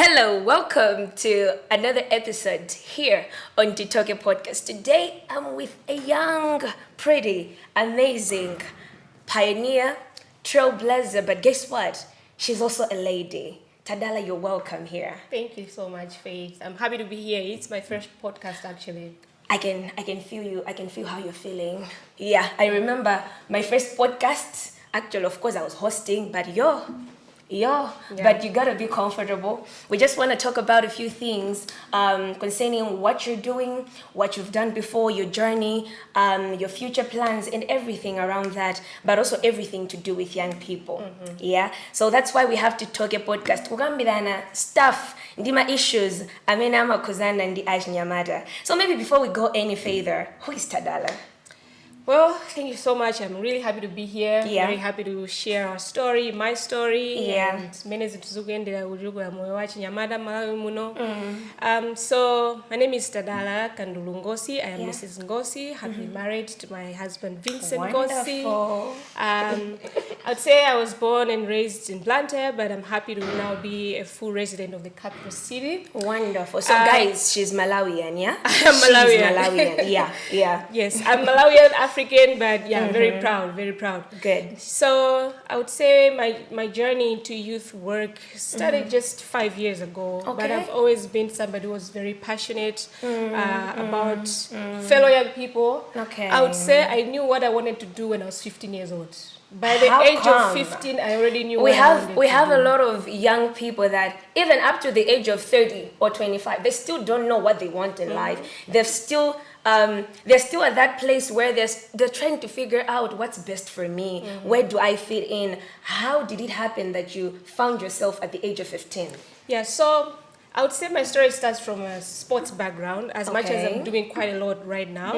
Hello, welcome to another episode here on Tithoke Podcast. Today I'm with a young, pretty, amazing pioneer, trailblazer, but guess what? She's also a lady. Tadala, you're welcome here. Thank you so much, Faith. I'm happy to be here. It's my first podcast, actually. I can feel you. I can feel how you're feeling. Yeah, I remember my first podcast. Actually, of course, I was hosting, but but you gotta be comfortable. We just want to talk about a few things concerning what you're doing, what you've done before, your journey, your future plans, and everything around that, but also everything to do with young people. Yeah, so that's why we have to talk a podcast. Kugambirana stuff, ndima issues, amena amakuzana ndi ajnyamata. So maybe before we go any further, who is Tadala? Well, thank you so much. I'm really happy to be here. Yeah. Very happy to share our story, my story. Yeah. And mene zituzugendera ujugu ya moyo wachi nyamada Malawi muno. So my name is Tadala Kandulu Ngosi. I am Mrs. Ngosi. Happily married to my husband Vincent Ngosi. I'd say I was born and raised in Blantyre, but I'm happy to now be a full resident of the capital city. Wonderful. So guys, she's Malawian, yeah? I'm Malawian. She's Malawian. Yeah. Yes, I'm Malawian, African, but very proud. Good. So I would say my journey into youth work started just 5 years ago. Okay. But I've always been somebody who was very passionate about fellow young people. Okay. I would say I knew what I wanted to do when I was 15 years old. By the How age come? of 15, I already knew We what I have wanted we to have do. a lot of young people that even up to the age of 30 or 25, they still don't know what they want in life. They're still at that place where they're trying to figure out what's best for me. Where do I fit in? How did it happen that you found yourself at the age of 15? Yeah, so I would say my story starts from a sports background, as much as I'm doing quite a lot right now.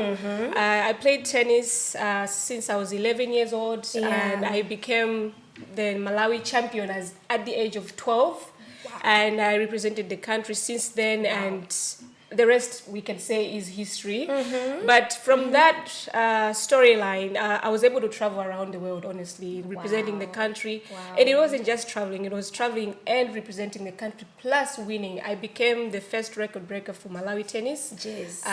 I played tennis since I was 11 years old, and I became the Malawi champion at the age of 12. Wow. And I represented the country since then, and the rest we can say is history. But from that storyline, I was able to travel around the world, honestly, representing the country. And it wasn't just traveling, it was traveling and representing the country plus winning. I became the first record breaker for Malawi tennis. Jeez.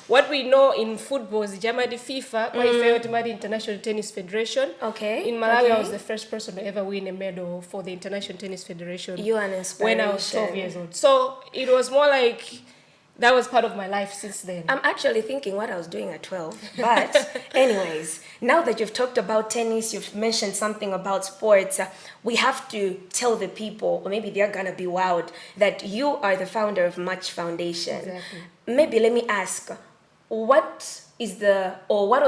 What we know in football is Jamadi FIFA, the International Tennis Federation. Okay. In Malawi, okay. I was the first person to ever win a medal for the International Tennis Federation. You are an inspiration. When I was 12 years old. So it was more like that was part of my life since then. I'm actually thinking what I was doing at 12. But anyways, now that you've talked about tennis, you've mentioned something about sports, we have to tell the people, or maybe they're going to be wowed, that you are the founder of Match Foundation. Exactly. Maybe let me ask, what was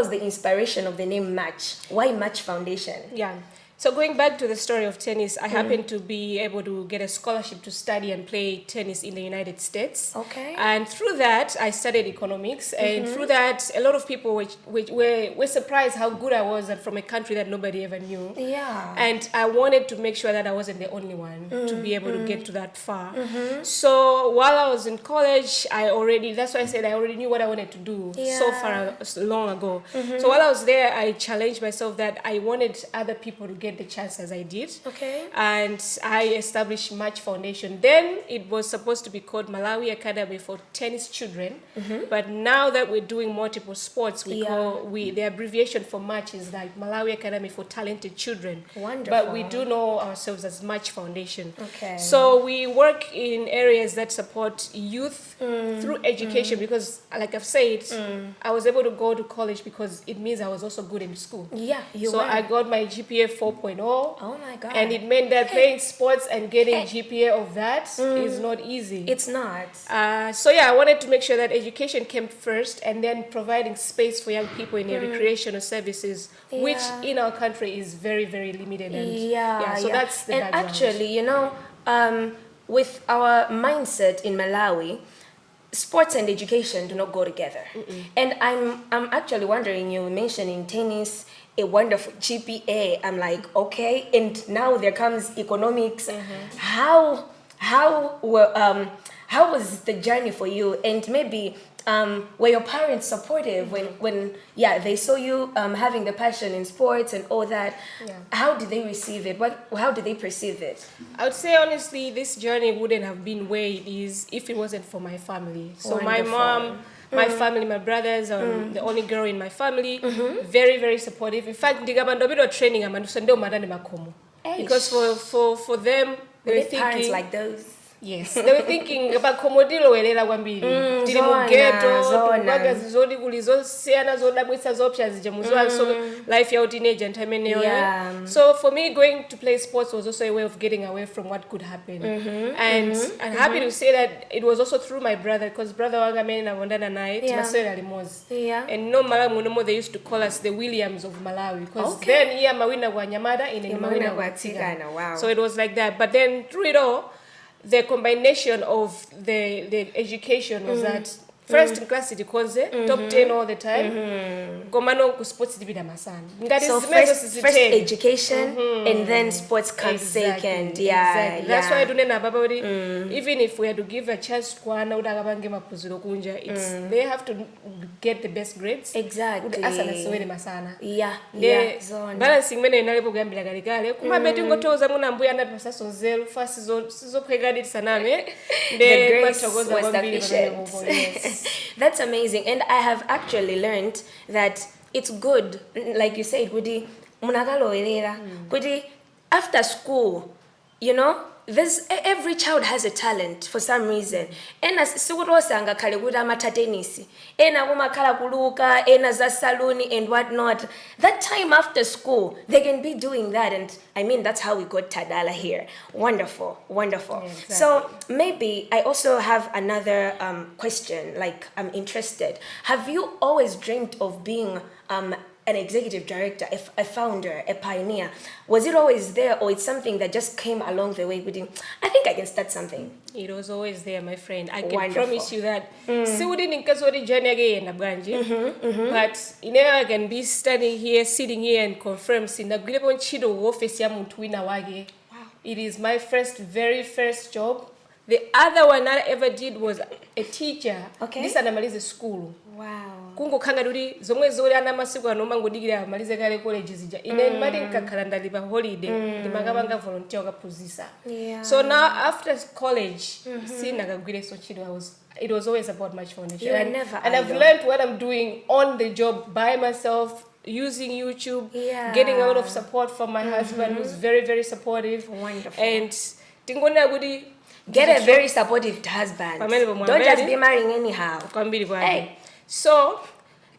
the inspiration of the name Match? Why Match Foundation? Yeah. So going back to the story of tennis, I happened to be able to get a scholarship to study and play tennis in the United States. Okay. And through that, I studied economics. And through that, a lot of people were surprised how good I was from a country that nobody ever knew. Yeah. And I wanted to make sure that I wasn't the only one to be able to get to that far. So while I was in college, that's why I said I already knew what I wanted to do so long ago. So while I was there, I challenged myself that I wanted other people to get the chance as I did. Okay. And I established Match Foundation. Then it was supposed to be called Malawi Academy for Tennis Children. But now that we're doing multiple sports, the abbreviation for Match is like Malawi Academy for Talented Children. Wonderful. But we do know ourselves as Match Foundation. Okay. So we work in areas that support youth through education because, like I've said, I was able to go to college because it means I was also good in school. Yeah, you So were. I got my GPA 4.0. Oh my God. And it meant that playing sports and getting GPA of that is not easy. It's not. I wanted to make sure that education came first and then providing space for young people in recreational services, which in our country is very, very limited. And so that's the background. And actually, with our mindset in Malawi, sports and education do not go together. And I'm actually wondering, you mentioning tennis, a wonderful GPA. I'm like, okay, and now there comes economics. How how was the journey for you? And maybe were your parents supportive when they saw you having the passion in sports and all that? Yeah. How did they receive it? How did they perceive it? I would say honestly, this journey wouldn't have been where it is if it wasn't for my family. So my mom, my family, my brothers, the only girl in my family, very, very supportive. In fact, ndigamandobiro training amandusandio madani makomo. Because for them, they were thinking parents like those. Yes, they were thinking about komodilo welela kwambiri. Tili mu ghetto, tubaga zizodi kulizo siana zodabwisa zopsha zijamuzwa so life ya teenage and time anyway. So for me, going to play sports was also a way of getting away from what could happen. And I'm happy to say that it was also through my brother, because brother wanga mene na wondana nae timaswela limozi. And no Malawi munomo, they used to call us the Williams of Malawi, because then iya mawina kwa Nyamada in mawina kwa Tigana. Wow. So it was like that. But then through it all, the combination of the education was that first in class itikonze top 10 all the time komano ku sports dibida masana ngati so first education and then sports comes second. Exactly. That's why I don't know about even if we had to give a chance to ana udakabange mapuziro kunja, it's they have to get the best grades. Exactly. Asana sowele masana. Zone. Balancing mene inalepo gambira galikale kuma beti ngotoza muna mbuya na pasaso zero fast zo pregadi saname the grace was sufficient. That's amazing. And I have actually learned that it's good, like you said, Kudi munagalo elera, Kudi after school, you know, every child has a talent for some reason. Ena sikurosanga kale kuda mata tennis. Ena kumakala kuluka, ena za saluni and whatnot. That time after school, they can be doing that. And I mean, that's how we got Tadala here. Wonderful, wonderful. Yeah, exactly. So maybe I also have another question, like I'm interested. Have you always dreamed of being an executive director, a founder, a pioneer? Was it always there, or it's something that just came along the way with you? I think I can start something. It was always there, my friend. I can promise you that. But you know, I can be standing here, sitting here, and confirm. It is my very first job. The other one I ever did was a teacher. Okay. This anamalize school. Wow. Kungo kanga duri zomwe zori ana masiku anoma ngodigira amalize kale college zija. Ine mali nkakhalanda liba holiday. Ndimagabanga volunteer okapuzisa. So now after college, sinakagwire so chiro it was always about Match Foundation. And I've learned what I'm doing on the job by myself, using YouTube, getting a lot of support from my husband, who's very, very supportive. Wonderful. And tingona gudi get a very supportive husband. Don't just be marrying anyhow. Hey. So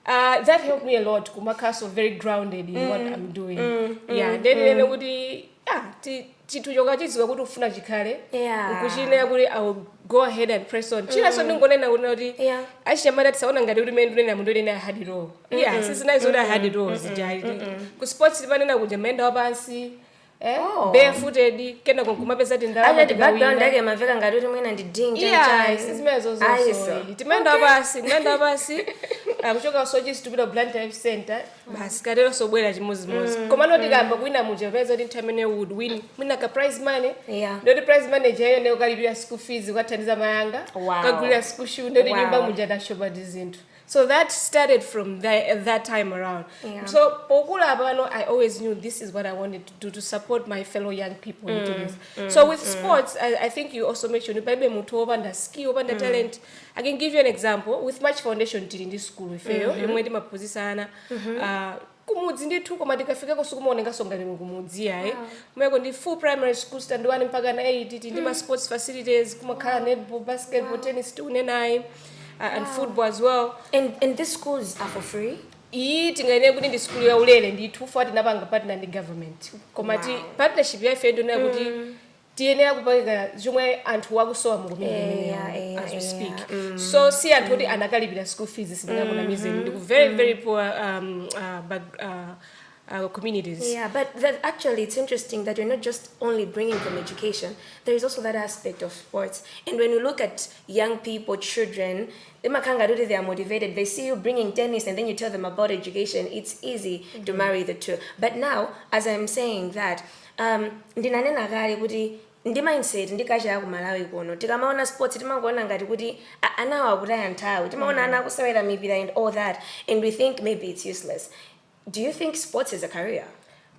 that helped me a lot. Kumaka so very grounded in what I'm doing. Then chitujoga chiziwa kuti ufuna chikale. Ukuchine kuti I will go ahead and press on. China so ndingonena kuti achiyamada tisaona ngati kuti mendule na mundule na hard roll. Sisi nazo da hard rolls jaili. Ku sports panena kuti menda wapansi. Barefooted kenda kumapesa tindala the background yake maveka ngati kuti mwina ndi dingi sizimezo timenda basi akuchoka sochi stupid Blunt Life Center basi katero sobwera chimuzimozi koma noti kamba kuina mujapeza kuti Terminal would win mwina ka prize money ndoti prize money jayo ne ukalipira school fees ukathandiza mayanga kagulira school shoe ndoti nyumba mujada shoba dizinthu. So that started from that time around. So I always knew this is what I wanted to do, to support my fellow young people into this. So with sports, I think you also mentioned skill, talent. I can give you an example. With Match Foundation in this school, we fail. Kumudzi ndithu koma ndikafika kusukumuonenga songani kumudzi yayi mweko ndi full primary school stand 1 mpaka na 8 ndi ma sports facilities kumakhala netball, basketball, tennis tunenayi and football as well. And these schools are for free? Tingaine kuti ndi school ya ulele ndithu fuati napanga partner ndi government koma partnership ya ifedo na kuti tiyenera kupanga zomwe anthu wakusowa mu kumene as we speak. So si anthu kuti anakalipira school fees sindingakona mizeni ndi very very poor communities. But actually it's interesting that you're not just only bringing them education. There is also that aspect of sports. And when you look at young people, children, they are motivated. They see you bringing tennis and then you tell them about education. It's easy to marry the two. But now, as I'm saying that, ndi mindset ndikachaya ku Malawi kuno tikamaona sports timangoona ngati kuti anawa akutaya nthawi timaona ana akusewera mipira and all that and we think maybe it's useless. Do you think sports is a career?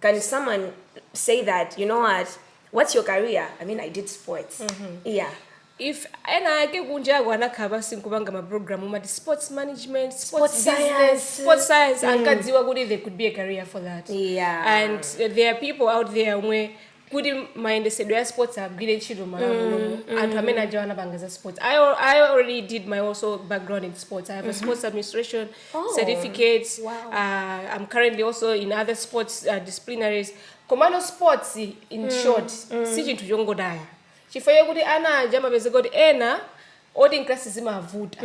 Can someone say that, you know what's your career? I mean, I did sports. Yeah. If ena ke kunja wanakaba sinkubanga ma program umati sports management, sports science ankadziwa kuti there could be a career for that. Yeah. And there are people out there where kuti maendesedwe ya sports agwire ntchito Malawi anthu amene ajawana bangaza sports. I already did my also background in sports. I have a sports administration certificate. Wow. I'm currently also in other sports disciplinaries. Komano sports in short si chinthu chongodaya. Chifukwa kuti ana ajama peze kuti ena odi in classes imavuta.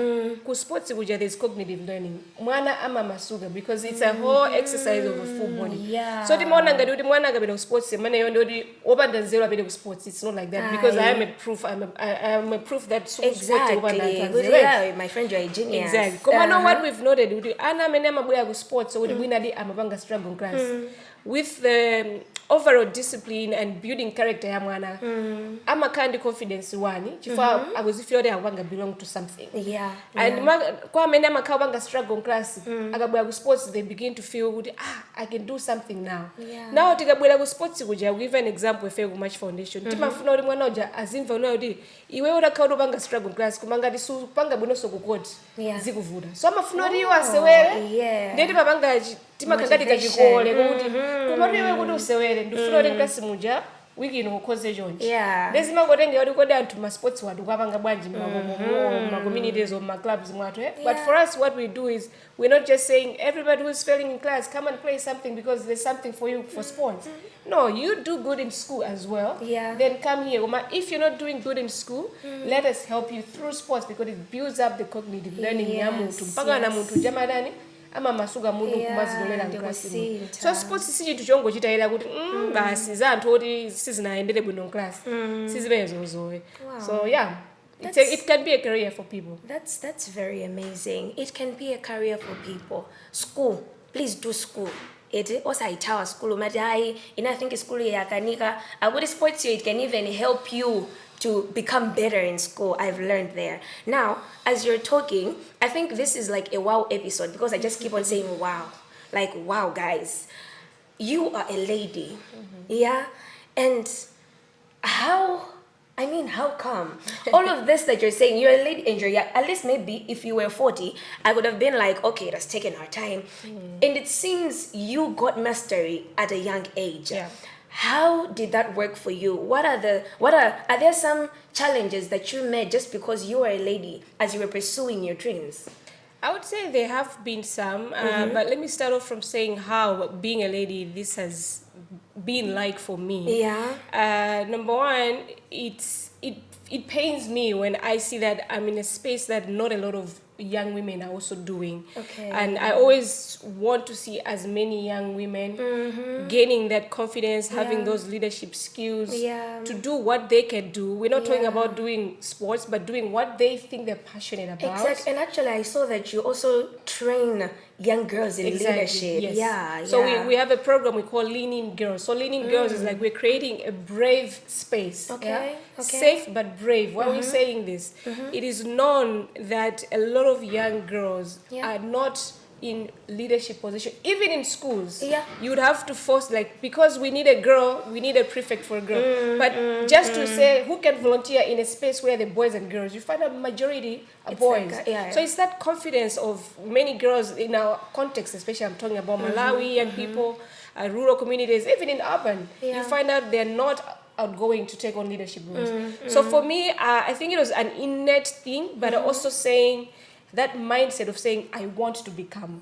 Ku sports kuja there's cognitive learning. Mwana ama masuga because it's a whole exercise of a full body. Yeah. So timaona ngati kuti mwana akapita ku sports mane yonde odi opanda nzero apita ku sports. It's not like that because I am a proof that sports opanda nzero. Yeah, my friend, you're a genius. Exactly. Komano what we've noted kuti ana amene amabwera ku sports so kuti bwina di amapanga struggle class. With the overall discipline and building character ya mwana ama kandi confidence wani chifukwa akuzifira kuti akupanga belong to something. Yeah. And kwa amene amakhawa struggle class akabwera ku sports they begin to feel kuti I can do something now. Yeah. Now tikabwera ku sports kuja we give an example efe ku Match Foundation timafuna kuti mwana uja azimva unayo kuti iwe utakhawa upanga struggle class kumanga ti supanga bwinonso ku court zikuvuta so amafuna kuti iwe asewere ndeti papanga timakangati kachikole kuti kumatiwe kuti usewere ndifuna kuti klasi muja wiki ino kukhoze chonchi ndezimangotengera kuti kodi anthu ma sports watu kwapanga bwanji ma communities or ma clubs mwatu but for us what we do is we're not just saying everybody who's failing in class come and play something because there's something for you for sports. No, you do good in school as well. Then come here. If you're not doing good in school, let us help you through sports because it builds up the cognitive learning ya muntu mpaka na muntu jamadani ama masuga mundu kumazidolera mklasi. So sports si chinthu chongochitayira kuti basi za anthu oti sizinaendere bwino class. Sizibezozoe. So yeah. It can be a career for people. That's very amazing. It can be a career for people. School, please do school. It also itawa school madai I think school yakanika akuti sports it can even help you to become better in school. I've learned there. Now, as you're talking, I think this is like a wow episode because I just keep on saying wow. Like wow guys. You are a lady. Yeah? And how come? All of this that you're saying, you're a lady and you're young. At least maybe if you were 40, I would have been like, okay, that's taken our time. And it seems you got mastery at a young age. Yeah. How did that work for you? Are there some challenges that you met just because you were a lady as you were pursuing your dreams? I would say there have been some, but let me start off from saying how being a lady, this has been like for me. Number one, it pains me when I see that I'm in a space that not a lot of young women are also doing. And I always want to see as many young women gaining that confidence, having those leadership skills to do what they can do. We're not talking about doing sports, but doing what they think they're passionate about. Exactly. And actually, I saw that you also train young girls in leadership. Yes. So we have a program we call Leaning Girls. So Leaning Girls is like we're creating a brave space. Safe but brave. Why are we saying this? It is known that a lot of young girls are not in leadership position, even in schools. You would have to force, like, because we need a girl, we need a prefect for a girl. But just to say who can volunteer in a space where the boys and girls, you find a majority are boys. So it's that confidence of many girls in our context, especially I'm talking about Malawi young people, rural communities, even in urban. You find out they're not outgoing to take on leadership roles. So for me, I think it was an innate thing, but also saying that mindset of saying, I want to become.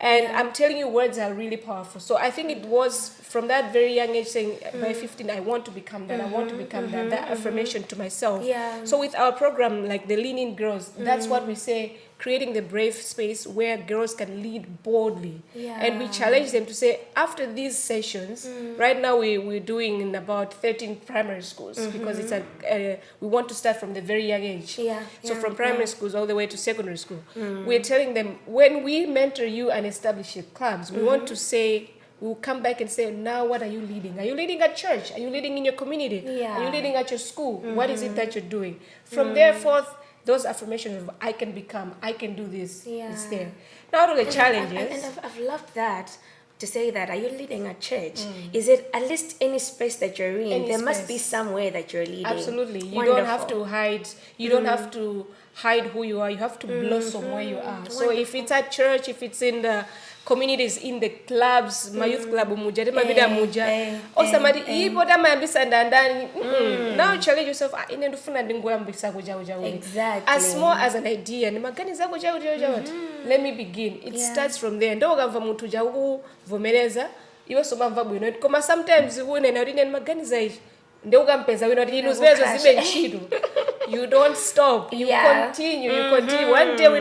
I'm telling you, words are really powerful. So I think it was from that very young age saying, by 15, I want to become that, I want to become that, that affirmation to myself. So with our program, like the Leaning Girls, that's what we say, creating the brave space where girls can lead boldly. And we challenge them to say, after these sessions, right now we're doing in about 13 primary schools because it's we want to start from the very young age. So from primary schools all the way to secondary school. We're telling them, when we mentor you and establish your clubs, we want to say, we'll come back and say, now what are you leading? Are you leading at church? Are you leading in your community? Yeah. Are you leading at your school? What is it that you're doing? From there forth, those affirmations of I can become, I can do this, it's there. Now to the challenges. And I've loved that. To say that, are you leading a church? Is it at least any space that you're in? There must be somewhere that you're leading. Absolutely. You don't have to hide. You don't have to hide who you are. You have to blossom where you are. So if it's at church, if it's in the communities, in the clubs, my youth club muja, or somebody now challenge yourself. Exactly. As small as an idea, let me begin. It starts from there. Sometimes you don't stop. You continue. One day we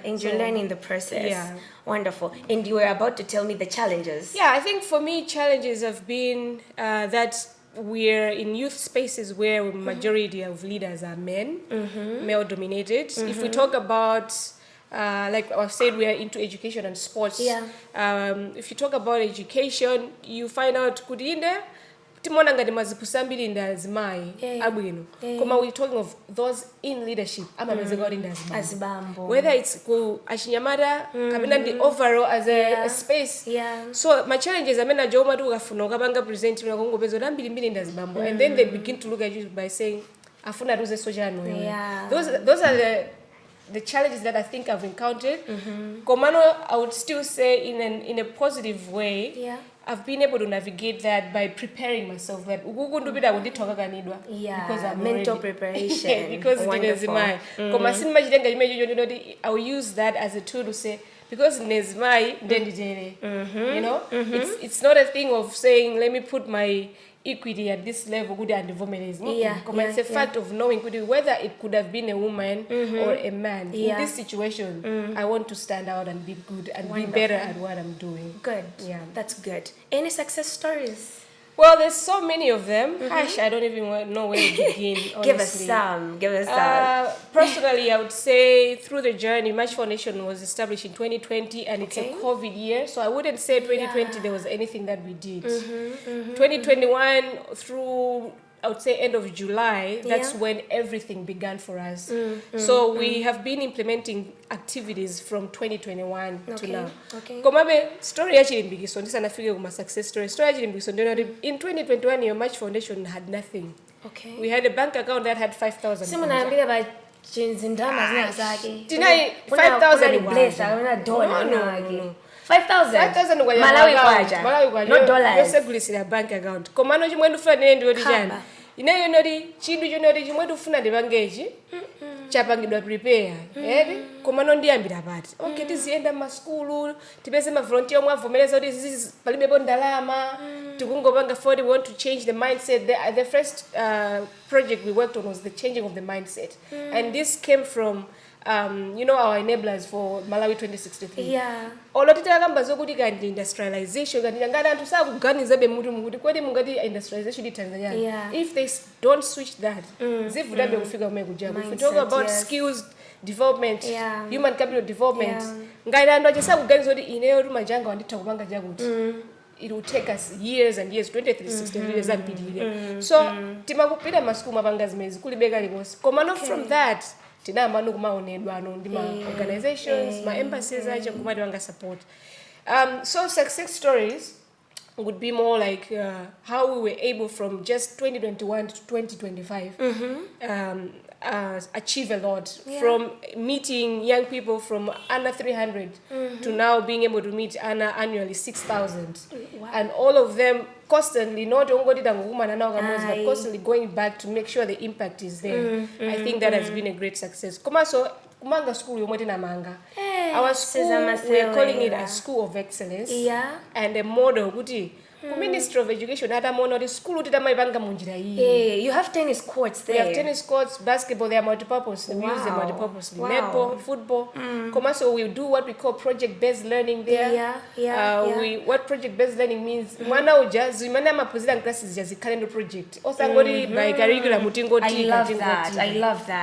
and you're learning the process. Wonderful. And you were about to tell me the challenges. I think for me challenges have been that we're in youth spaces where majority of leaders are men, male dominated. If we talk about like I've said, we are into education and sports. If you talk about education, you find out we're talking of those in leadership. Whether it's the overall as a space. So my challenge is and then they begin to look at you by saying those are the challenges that I think I've encountered. Komano, I would still say in a positive way, I've been able to navigate that by preparing myself. That because I'm mental preparation. Because it is my. I'll use that as a tool to say, because Nezmai, then you know, it's not a thing of saying, let me put my equity at this level, good and it's a fact of knowing whether it could have been a woman or a man. In this situation, I want to stand out and be good and be better at what I'm doing. Good. That's good. Any success stories? Well, there's so many of them. Gosh, I don't even know where to begin, honestly. Give us some. Personally, I would say through the journey, Match Foundation was established in 2020 and it's a COVID year. So I wouldn't say 2020 there was anything that we did. 2021 through, I would say, end of July, that's when everything began for us. So we have been implementing activities from 2021 to now. Story actually in Bigiso, this is a figure of my success story. Story actually in Bigiso, in 2021, your Match Foundation had nothing. We had a bank account that had 5,000. 5,000 Malawi kwaja. Not dollars. Yes, bank account. Komano chimwe ndufuna ndi chani. Inayo noti chindu chonoti chimwe ndufuna ndipangechi. Chapangidwa prepare. Komano ndiyambira pati. Okay, tizienda maskulu, tipeze ma volunteer omwe avomereza kuti zizi palibepo ndalama. Tikungopanga for we want to change the mindset. The first project we worked on was the changing of the mindset. And this came from you know, our enablers for Malawi 2063. Olotita kamba zokuti kandi industrialization kandi ngada antu sakuganiza be mutu mukuti kweli mungati industrialization di Tanzania. If they don't switch that, zivuda be kufika kumwe kujabu. If we talk about skills development, human capital development, ngada antu achisa kuganiza kuti ineyo rumajanga wandita kupanga jakuti. It will take us years and years, 2360 years and bidile. So timakupira masuku mapangazi mezi kulibeka likosi. Komano from that, organizations, my embassies, support. So success stories would be more like how we were able from just 2021 to 2025 achieve a lot. From meeting young people from under 300 to now being able to meet annually 6,000. And all of them constantly, not only but constantly going back to make sure the impact is there. I think that has been a great success. Kumanga school manga. Our school, we're calling it a school of excellence. And a model ku Ministry of Education atamuona kuti school titamaipanga munjira iyi. You have tennis courts there. We have tennis courts, basketball, they are multi-purpose. We use them multi-purpose. Netball, football. So we do what we call project-based learning there. What project-based learning means, mwana uja zimana mapuzira classes ya calendar project. Osangori by curriculum mutingoti. I love that.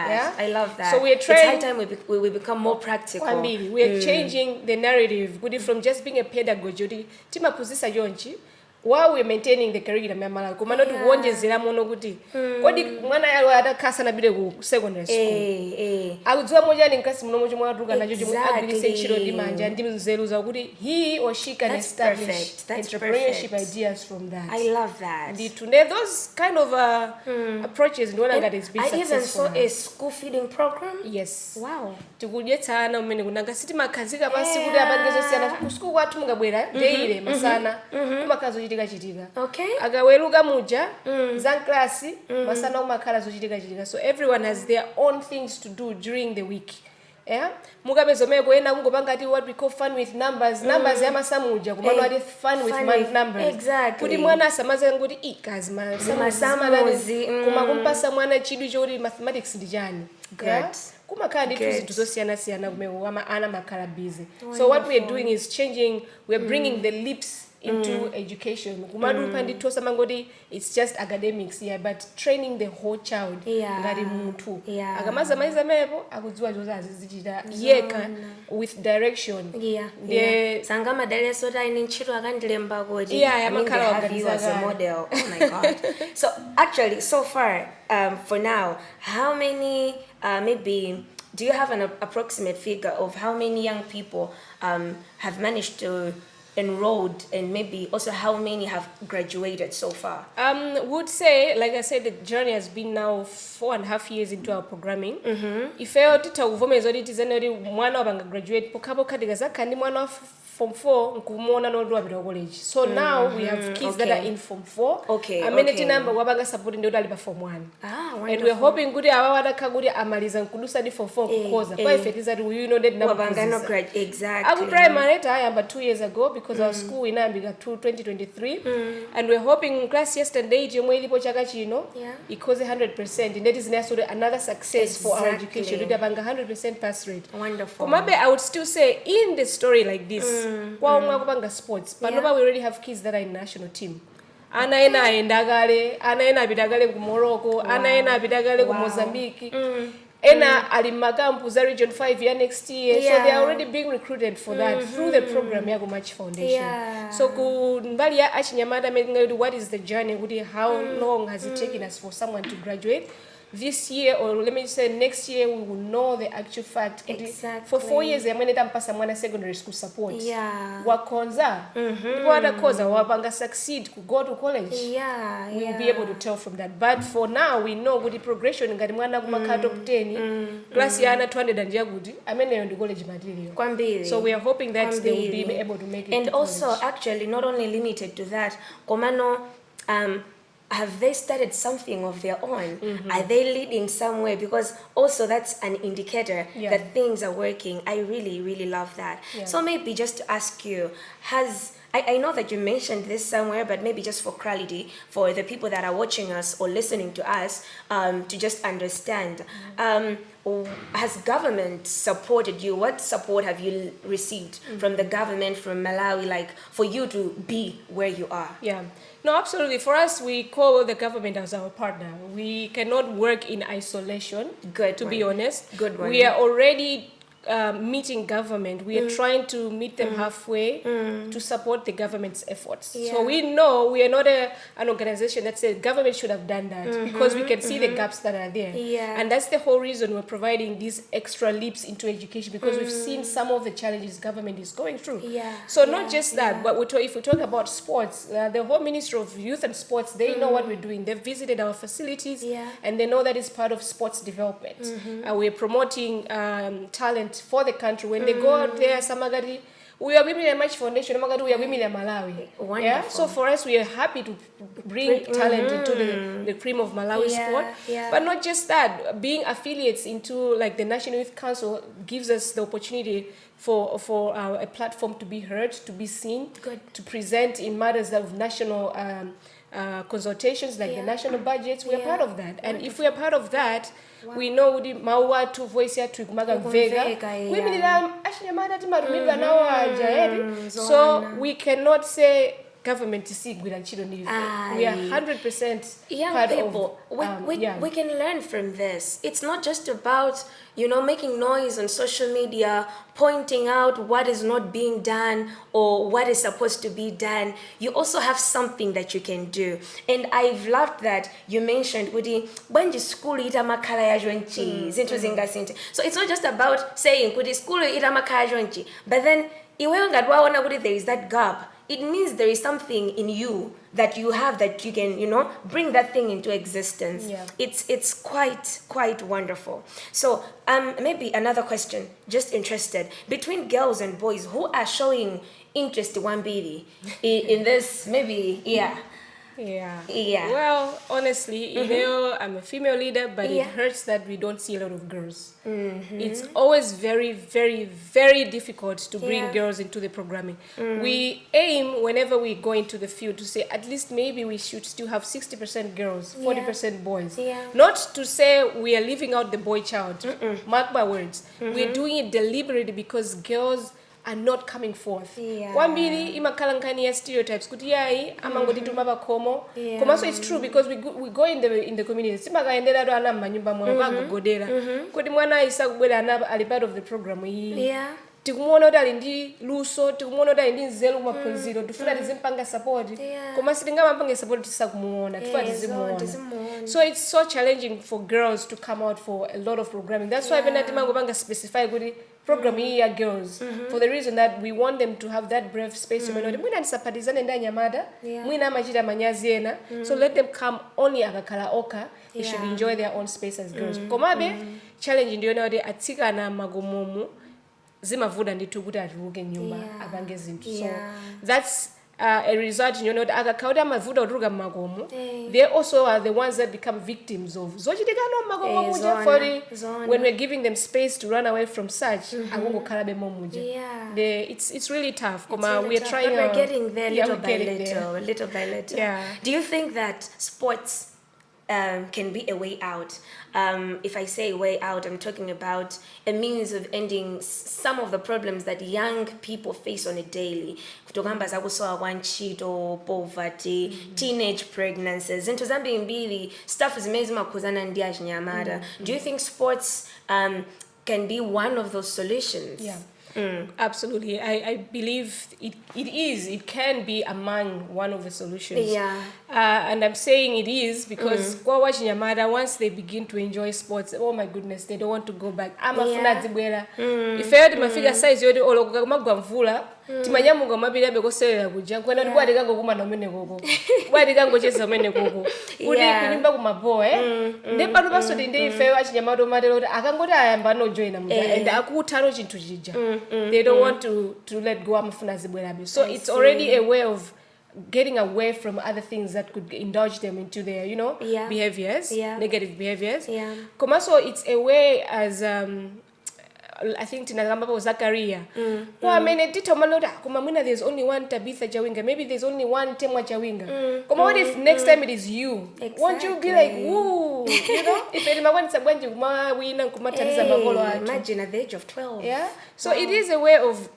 Yeah? I love that. So we are trying. It's high time we become more practical. We are changing the narrative. From just being a pedagogy, timapuzisa yonchi. While we're maintaining the curriculum ya Malawi, kumano tukuonjezera mono kuti kodi mwana yalo atakasa na bide ku secondary school. Akudziwa moja ni nkasi muno moja mwana nacho chimwe agwirise ntchito ndi manja ndi nzeru za kuti he or she can establish entrepreneurship ideas from that. I love that. And today those kind of approaches ndona ngati it's been successful. I even saw a school feeding program. Yes. Wow. Tikudyetsana umene kunanga siti makhazika pasi kuti apangezo siyana ku school kwathu mungabwera daily masana kumakazo chitika. Okay. Agaweruka muja za klasi masana umakhala zochitika. So everyone has their own things to do during the week. Yeah, mukabezo meko ena kungopanga ati what we call fun with numbers. Numbers ya masamuja kumano ati fun with numbers. Exactly. Kuti mwana asamaze ngoti kazi masamuzi kumakumpasa mwana chidu choti mathematics ndi chani. Kumakhala ndi tuzi tuzosiyana kumeko ana makhala busy. So what we are doing is changing, we are bringing the leaps into education. Kumadupa ndito samangoti it's just academics but training the whole child ngati munthu. Akamaza maiza mepo akudziwa zozazi zichita yeka with direction. Sangama dale sota ine ntchito akandilemba kuti yamakhala have you as a model. Oh my god. So actually so far for now how many maybe do you have an approximate figure of how many young people have managed to enrolled and maybe also how many have graduated so far? Would say, like I said, the journey has been now 4.5 years into our programming. If I were to talk about it is another one of graduate pokabo kadigasa kandi one of Form 4 nkumona no do abira college. So now we have kids that are in Form 4. Amenity number wabanga supporting ndo aliba Form 1. And we're hoping kuti awawada kagudi amaliza nkudusa di Form 4 kukoza. Kwa effect is that we know that number exactly. I would primary but 2 years ago because our school in Ambiga 2023 and we're hoping class yesterday jemwe ilipo chaka chino ikoze 100% and that is another success for our education. We have 100% pass rate. Wonderful. Kumabe I would still say in the story like this kwa umwe sports but we already have kids that are in national team. Ana ena aendagale, ana ena abidagale ku Morocco, ana ena abidagale ku Mozambique. Ena alimakampu za region 5 year next year. So they are already being recruited for that through the program ya Match Foundation. So ku mbali ya achinyamada what is the journey, how long has it taken us for someone to graduate? This year or let me say next year we will know the actual fact. For 4 years I'm going to pass someone secondary school support. Wakonza. Koza wabanga succeed to go to college. We will be able to tell from that. But for now we know good progression ngati mwana kumaka top 10 class ya ana 200 and good amene on the college material. So we are hoping that they will be able to make it. And also college. Actually not only limited to that, komano have they started something of their own? Are they leading somewhere? Because also that's an indicator that things are working. I really, really love that. So maybe just to ask you, I know that you mentioned this somewhere, but maybe just for clarity, for the people that are watching us or listening to us, to just understand, has government supported you? What support have you received from the government, from Malawi, like for you to be where you are? No, absolutely. For us, we call the government as our partner. We cannot work in isolation, to be honest. We are already meeting government. We are trying to meet them halfway to support the government's efforts. So we know we are not an organization that says government should have done that because we can see the gaps that are there. And that's the whole reason we're providing these extra leaps into education because we've seen some of the challenges government is going through. So not just that, but if we talk about sports, the whole Ministry of Youth and Sports, they know what we're doing. They've visited our facilities and they know that it's part of sports development. We're promoting talent for the country. When they go out there, samagari we are Women in March Foundation, we are Women in Malawi. Wonderful. Yeah? So for us, we are happy to bring talent into the cream of Malawi sport. Yeah. But not just that, being affiliates into like the National Youth Council gives us the opportunity for a platform to be heard, to be seen, to present in matters of national consultations like the national budgets. We are part of that. And if we are part of that, we know the maua to voice here to kumaga vega. So we cannot say government is we are 100% young people. We can learn from this. It's not just about, making noise on social media, pointing out what is not being done or what is supposed to be done. You also have something that you can do. And I've loved that you mentioned Kudi Banji school ita makala ya jonchi. So it's not just about saying Kudi school ita makala ya jonchi, but then there is that gap. It means there is something in you that you have that you can, bring that thing into existence. Yeah. It's quite wonderful. So maybe another question, just interested, between girls and boys, who are showing interest in this, maybe, Yeah. Well, honestly, I'm a female leader, but it hurts that we don't see a lot of girls. It's always very, very, very difficult to bring girls into the programming. We aim whenever we go into the field to say at least maybe we should still have 60% girls, 40% boys. Not to say we are leaving out the boy child. Mark my words. We're doing it deliberately because girls are not coming forth. Kwambiri imakalankani stereotypes kuti yai amangoti tumaba komo. Komanso it's true because we go in the community. Simakaendera do ana manyumba mwa bagodera. Kuti mwana isa kubwera ana ali part of the program iyi. Tikumuona kuti ali ndi luso, tikumuona kuti ali ndi nzeru maphunziro, tifuna tizimpanga support. Koma sitingamapanga support tisakumuona, tifuna tizimuona. So it's so challenging for girls to come out for a lot of programming. That's why when timangopanga specify kuti program here girls for the reason that we want them to have that brave space mwina nisapatizane nda nyamada mwina machita manyazi ena so let them come only akakhala oka they should enjoy their own space as girls komabe challenge ndiyo nawo atsikana magomomu zimavuda ndithu kuti atuluke nyumba apange zinthu so that's a result akakauda mavuda otuluka magomo they also are the ones that become victims of zochitikano magomo muja for when we're giving them space to run away from such akungokhalabe momuja it's really tough we are trying but we're getting there little by little. Do you think that sports can be a way out? If I say way out, I'm talking about a means of ending some of the problems that young people face on a daily. Kutokamba zakusowa wanchito, poverty, teenage pregnancies, into zambi mbili, stuff is amazing makuzana ndia chinyamada. Do you think sports can be one of those solutions? Absolutely. I believe it can be among one of the solutions. And I'm saying it is because once they begin to enjoy sports, oh my goodness, they don't want to go back. If I had my figure size, you'd all timanyamuga mabira bekoselera kujja kwena ndibwati kango kuma nomene koko bwati kango cheza mene koko kuti kunyumba kumaboe ndepano paso ndi ifewa chinyamato matelo kuti akangoti ayamba no join amuja and akuthalo chinthu chija they don't want to let go amafuna zibwerabe so it's already a way of getting away from other things that could indulge them into their behaviors negative behaviors so it's a way as I think tinagamba po Zakaria. Kwa menetito malota kumamuna there's only one Tabitha Jawinga. Maybe there's only one Temwa Jawinga. What if next time it is you? Won't you be like, woo? If any one sabwanji kuma wina kuma tatiza magolo atu. Imagine at the age of 12. So it is a way of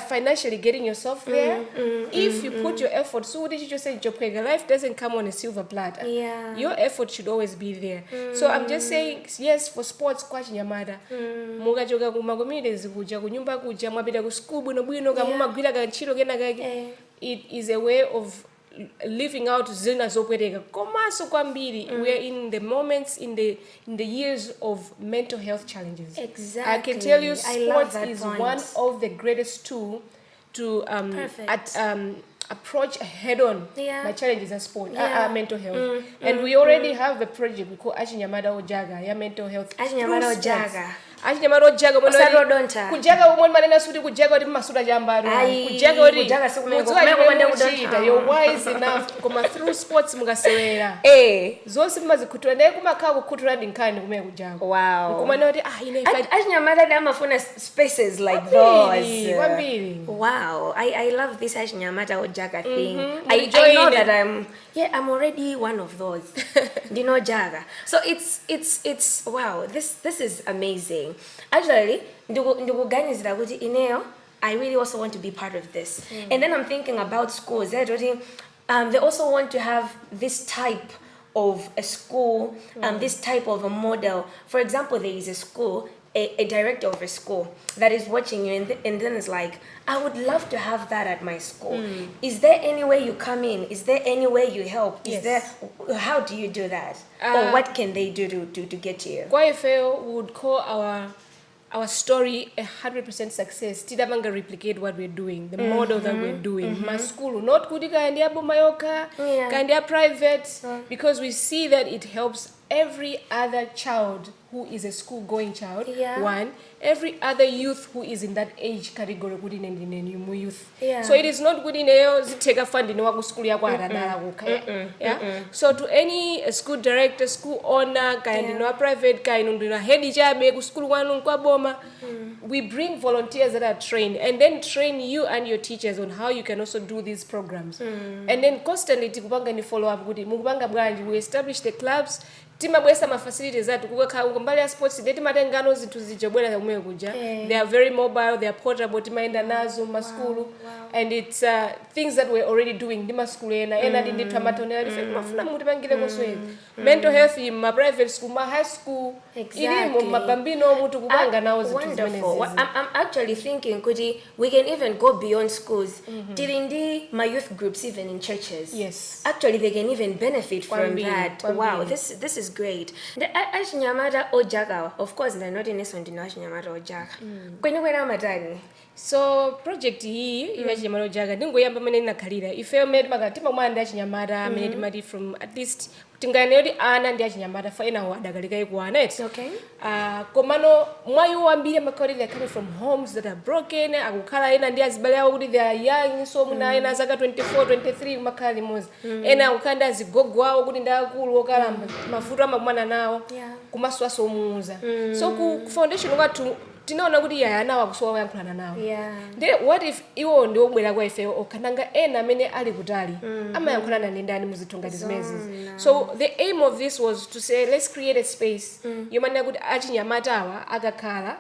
financially getting yourself there. If you put your effort, so what did you just say, Jopega? Life doesn't come on a silver platter. Your effort should always be there. So I'm just saying, yes, for sports, kwa chinyamada. Muga joga kumagomide kuja kunyumba kuja mabida ku school bwino gamuma gwira ga nchiro gena gage. It is a way of living out zina zopwereka komanso kwambiri we are in the moments in the years of mental health challenges. Exactly. I can tell you sports is one of the greatest tool to approach head on the challenges of sport mental health and we already have a project we call Achinyamada Ojaga mental health Achinyamada Ojaga achinyamata ojaga Osarodonta. kujaga omwe manena suti kujaga kuti masuda chambaro kujaga kuti mudziwa you're wise enough koma through sports mukasewera zonse mumazikhuthula naye kumakhala kukhuthula dinkhani kumene kujaga kumana kuti ine achinyamata amafuna spaces like those. Wow, I love this achinyamata ojaga thing. I know that I'm already one of those. Dino jaga. So it's wow, this is amazing. Actually, ndikuganizira kuti ineo I really also want to be part of this. And then I'm thinking about schools. They also want to have this type of a school, this type of a model. For example, there is a school, a director of a school that is watching you and then is like, I would love to have that at my school. Is there any way you come in? Is there any way you help? How do you do that? Or what can they do to get you? Kwaifeo would call our story 100% success. Tidamanga replicate what we're doing, the model that we're doing. My school, not kudi kaendia bumayoka, kaendia private, because we see that it helps every other child who is a school-going child. One, every other youth who is in that age category, good in youth. So it is not good in take a fund in waku school So to any school director, school owner, kind of private kind of head job, school one boma, we bring volunteers that are trained and then train you and your teachers on how you can also do these programs. And then constantly tikubanga follow up good. We establish the clubs. Tima bwesa ma facilities that kumbali sports date matengano zinthu zijobwera kumwe kuja. They are very mobile, they are portable, timaenda nazo ma school and it's things that we're already doing ndima school ena ndi tamatonera mafuna muti pangile koswezi. Mental health in my private school, my high school, ilimo mabambino mutu kubanga nawo zinthu wonderful. I'm actually thinking kuti we can even go beyond schools. Tilindi my youth groups even in churches. Yes. Actually they can even benefit from that. Wow, this is great. The achinyamata ojaga, of course, they're not in this one. Achinyamata ojaga. Kwenye kwena matani. So project hii iwa achinyamata ojaga ndingo yamba mene nakalira. Ife made magatima mwanda achinyamata made madi from at least tingane yodi ana ndi achinyamata fa ena wadagalika ikuana it. Okay. Komano mwayo wambire makori they're coming from homes that are broken. Akukala ena ndi azibale yawo kuti they are young so muna ena zaka 24, 23 makali mozi. Ena ukanda azigogo wawo kuti ndakulu okalamba mafuta amamwana nawo kumaswaso umuza. So ku foundation watu tinaona kuti yana wakusowa yankhulana nawo. Then what if iwo ndi obwera kwa ife okananga ena amene ali kutali amayankhulana ndi ndani muzitonga zimezi. So the aim of this was to say let's create a space yomanda kuti achinyamata awa akakhala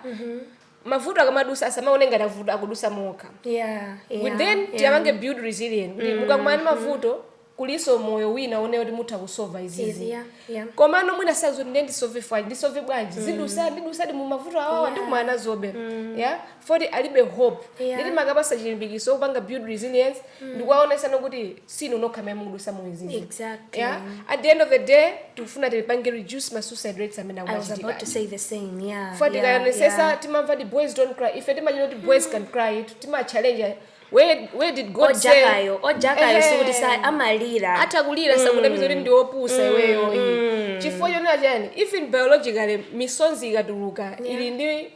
mavuto akamadusa asamaonenga navuto akudusa moka. Then tiyamange build resilient. Mukamwana mavuto kuliso moyo wina one oti mutha kusolve izizi. Komano mwina sazo ndi solve file, ndi solve bwanji. Zidusa di mu mavuto awa ndi kumana zobe. For the alibe hope. Nditi makapasa chilimbikiso upanga build resilience ndikuwaonesa nokuti sino nokhamya mudusa mu izizi. Exactly. At the end of the day tufuna tipange reduce my suicide rates amena I was about to say the same. For the necessary timamva the boys don't cry. If timajino the boys can cry, tima challenge. Where did God say? Ojakayo sukudisa amalira. Atakulira sakudabizo kuti ndi opusa iweyo. Chifukwa chona chani even biologically misonzi ikatuluka ili ndi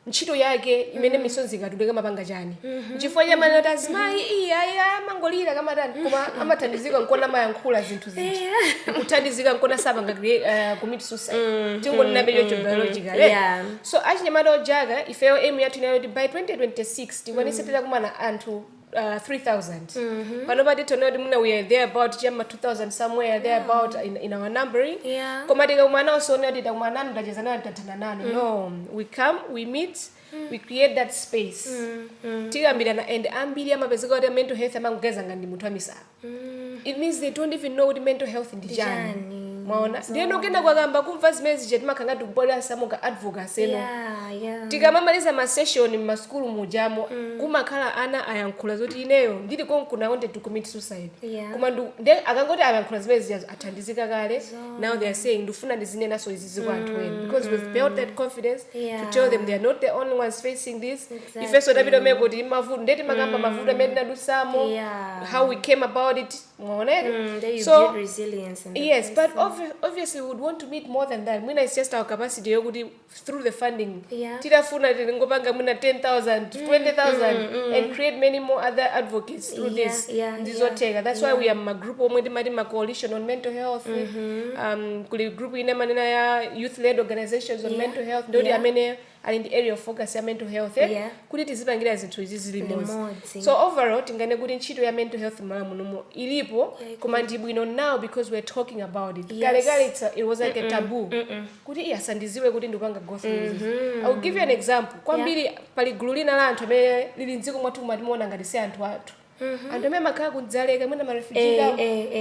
ntchito yake imene misonzi ikatuluka mapanga chani. Chifukwa cha maneno tazimai iya mangolira kamatani koma amathandizika nkona mayankhula zinthu zinji. Kuthandizika nkona sapanga commit suicide. Tingona becho biologically. So achinyamata ojaga ifeyo aim yathu inayo by 2026 tikwanisitira kumana anthu 3,000. Panobody to know the we are there about 2,000 somewhere there about in our numbering. Komadika umana also know that umana ndajezana tatanana. No, we come, we meet, we create that space. Tigambira and ambiri amapezeka kuti mental health amangeza ngandi muthu amisa. It means they don't even know the mental health in the journey. Maona ndiyeno kenda kwakamba kumva zimezi je timakanga tukubola samuka advocacy eno. Tikamamaliza ma session mu school mujamo kumakhala ana ayankhula zoti ineyo ndili konkuna onde to commit suicide. Kuma nde akangoti ayankhula zimezi athandizika kale. Now they are saying ndufuna ndizinena so izizi kwanthu enu because we've built that confidence to tell them they are not the only ones facing this. If so dabito meko kuti mavuto ndeti makamba mavuto amene nadusamo how we came about it. There you build resilience. Yes, but obviously we would want to meet more than that. Mwina it's just our capacity through the funding. Titafuna ngopanga mwina 10,000, 20,000 and create many more other advocates through this. That's why we are a group a coalition on mental health. Kuli group ine manena ya youth-led organizations on mental health. Ndodi amene are in the area of focus ya mental health. Kuti tizipangira zinthu izi zili mozi. So overall tingane kuti ntchito ya mental health muno ilipo koma ndi bwino now because we're talking about it. Kale it was like a taboo. Kuti yasandiziwe kuti ndikupanga go through this. I will give you an example. Kwambiri pali gulu lina la anthu amene lili mdziko mwathu matimuona ngati si anthu athu. Anthu amene makhala kudzaleka mwina marefugee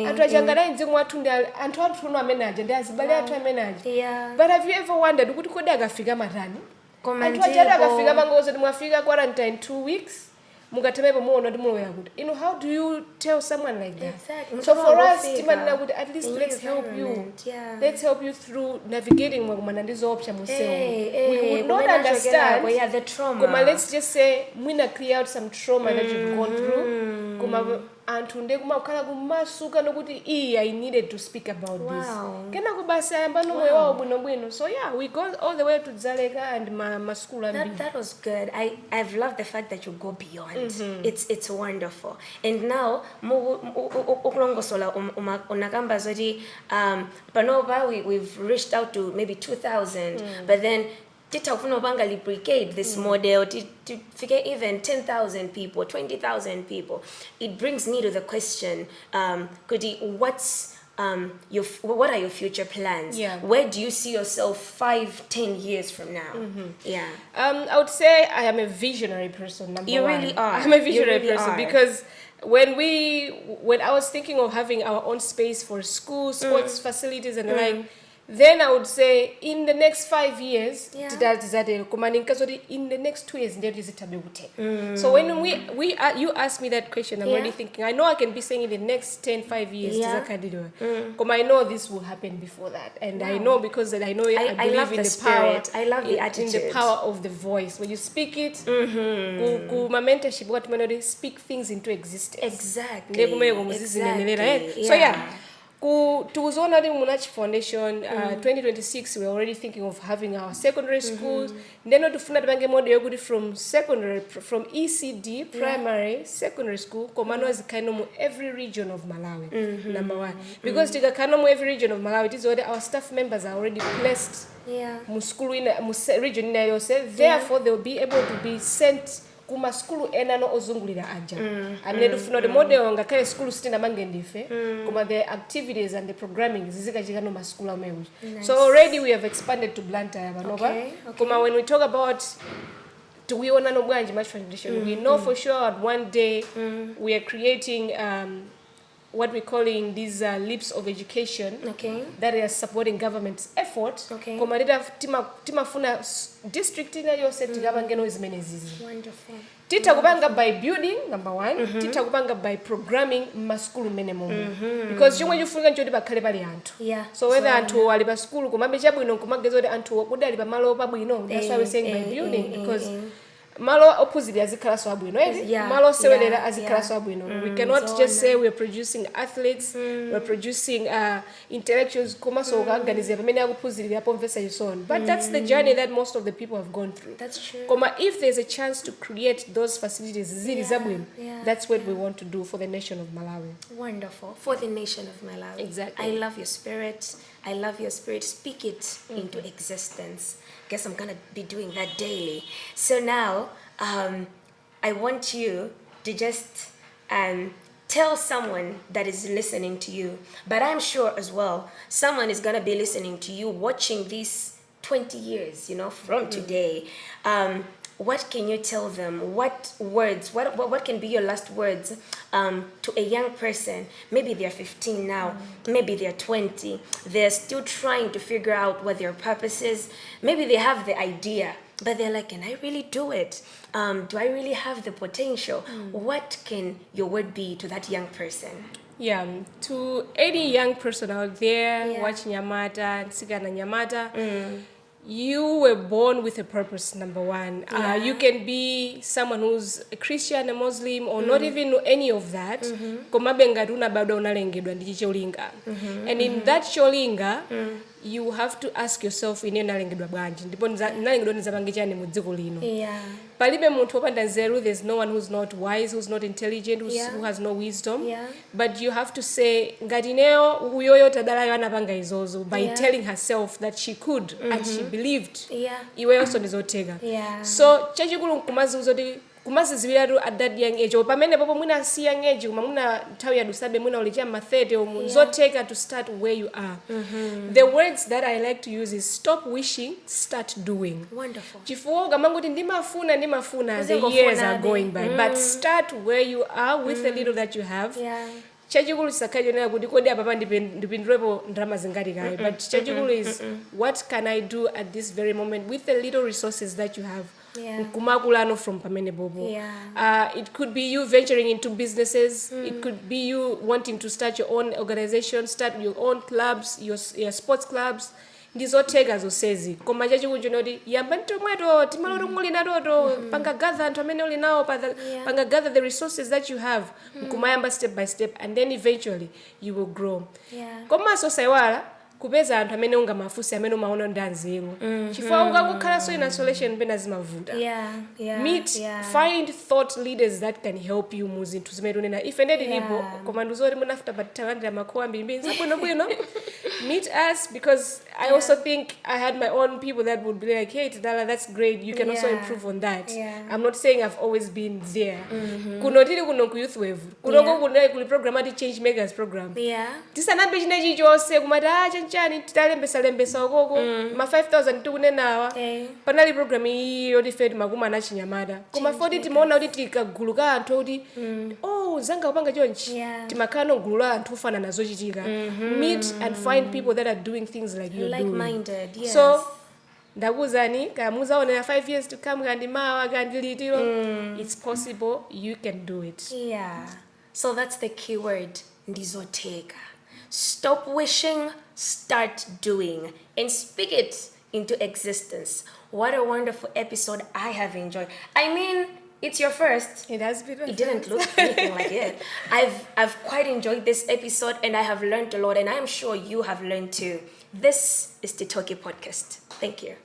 anthu achangana mdziko mwathu ndi anthu athu no amene aja ndi azibale athu amene aja. But have you ever wondered kuti kodi akafika matani? Anthu aja akafika mangozo ndi mwafika quarantine 2 weeks. Mugatemepo muona ndi mulowera kuti. You know, how do you tell someone like that? Exactly. So for us, timanena kuti at least let's help you. Let's help you through navigating mwakumana ndi zoopsa museo. We would not understand the trauma. Koma let's just say mwina clear out some trauma that you've gone through. Koma anthu nde kumakhala kumasuka nokuti I needed to speak about this. Kena kubasa yamba no moyo wawo bwino. So yeah, we go all the way to Dzaleka and my school and that was good. I've loved the fact that you go beyond. It's wonderful. And now ukulongosola unakamba zoti panopa we've reached out to maybe 2,000 but then titafuna banga lubricate this model to figure even 10,000 people, 20,000 people. It brings me to the question, Kudi, what are your future plans? Where do you see yourself 5-10 years from now? I would say I am a visionary person. You really are. I'm a visionary person because when I was thinking of having our own space for school, sports facilities and like, then I would say in the next 5 years, in the next 2 years, so when you ask me that question, I'm already thinking, I know I can be saying in the next 5 years, I know this will happen before that. And I know because I know I believe in the power. I love the attitude. In the power of the voice. When you speak it, my mentorship, what I speak things into existence. Exactly. So yeah. Tuzona Munachi Foundation 2026 we're already thinking of having our secondary schools. Then to funa bange model from secondary from ECD primary secondary school komano is kanomo every region of Malawi. Number one. Because tika kanomo every region of Malawi it is already our staff members are already placed mu school in region in yourself. Therefore they will be able to be sent kuma skulu ena no ozungulira aja. Amene dufuna the model ngakale skulu sitina mange ndife kuma the activities and the programming zizikachika no maskulu amewe. So already we have expanded to Blantyre Banova. Kuma when we talk about do we want no bwanji match foundation, we know for sure that one day we are creating what we're calling these leaps of education that are supporting government's effort. Komadita timafuna district ina yose tigabangeno izimenezi. Wonderful. Tita kubanga by building, number one. Tita kubanga by programming maskulu minimum. Because chomwe chifunika nchoti bakhale pali anthu. So whether anthu ali pa school kumabe chabwino kumageza oti anthu kudi ali pa malo pabwino. That's why we're saying by building because malo opposite azikhala so abwino malo sewelera azikhala so abwino. We cannot just say we're producing athletes, we're producing intellectuals kuma so organize pamene akupuzirira apo mvesa yisoni. But that's the journey that most of the people have gone through. That's true. Koma if there's a chance to create those facilities zili zabwino, that's what we want to do for the nation of Malawi. Wonderful. For the nation of Malawi. Exactly. I love your spirit. I love your spirit. Speak it into existence. Guess I'm gonna be doing that daily. So now, I want you to just tell someone that is listening to you. But I'm sure as well, someone is gonna be listening to you, watching this 20 years, from today. What can you tell them? What words? What can be your last words to a young person? Maybe they're 15 now. Maybe they're 20. They're still trying to figure out what their purpose is. Maybe they have the idea, but they're like, can I really do it? Do I really have the potential? What can your word be to that young person? Yeah, to any young person out there watching Nyamata and Sigana Nyamata, you were born with a purpose, number one. You can be someone who's a Christian, a Muslim, or not even any of that. Komabe ngati unabadwa unalengedwa ndi cholinga. And in that cholinga, you have to ask yourself, ine nalengedwa bwanji ndipo nalengedwa nizapange chani mu dziko lino. Palibe munthu wopanda nzeru, there's no one who's not wise, who's not intelligent, who has no wisdom. But you have to say, ngati neyo uyoyo Tadala anapanga izozo by telling herself that she could and she believed. Iweyo so ndizoteka. So chachikulu nkumazi uzoti kumazizibiratu at that young age or pamene popo mwina si young age kuma mwina nthawi yadusabe mwina ulichia ma 30 zoteka to start where you are. The words that I like to use is stop wishing, start doing. Wonderful. Chifukwa ukamanguti ndimafuna the years are going by, but start where you are with the little that you have. Chachikulu chisakhajonera kuti kodi apa ndipindulepo ndalama zingati kayi, but chachikulu is what can I do at this very moment with the little resources that you have. Kumakulano from pamene bobo. It could be you venturing into businesses. It could be you wanting to start your own organization, start your own clubs, your sports clubs. Ndizoteka zosezi koma chachikulu nchoti yamba ntomweto timaloro muli natoto panga gather anthu amene uli nawo panga gather the resources that you have kumayamba step by step, and then eventually you will grow. Komanso saiwala kupeza anthu amene ungamafunse amene umaona ndi anzeru chifukwa ukakukhala so in isolation pena zimavuta. Find thought leaders that can help you muzinthu zimene unena ife ndilipo koma ndizoti munafta patawandira makhowa mbiri zabwino meet us, because I also think I had my own people that would be like, hey Tadala, that's great, you can also improve on that. I'm not saying I've always been there. Kunotili kuno ku youth wave kunoko kunai kuli program ati change makers program tisanambe chinechi chose kumata chanchani titalembesa okoko ma 5000 tikunenawa panali program iyo tifeti makuma na chinyamata koma 40 timaona kuti tikaguluka anthu kuti zanga upanga chonchi timakhala gulu la anthu ufana nazo chitika. Meet and find people that are doing things like you're like-minded, doing. So ndakuzani kamuzaonera 5 years to come kandi mawa kandi litiro, it's possible, you can do it. So that's the key word, ndizoteka. Stop wishing, start doing, and speak it into existence. What a wonderful episode I have enjoyed. I mean, it's your first. It has been. It didn't look anything like it. I've quite enjoyed this episode, and I have learned a lot, and I am sure you have learned too. This is Tithoke Podcast. Thank you.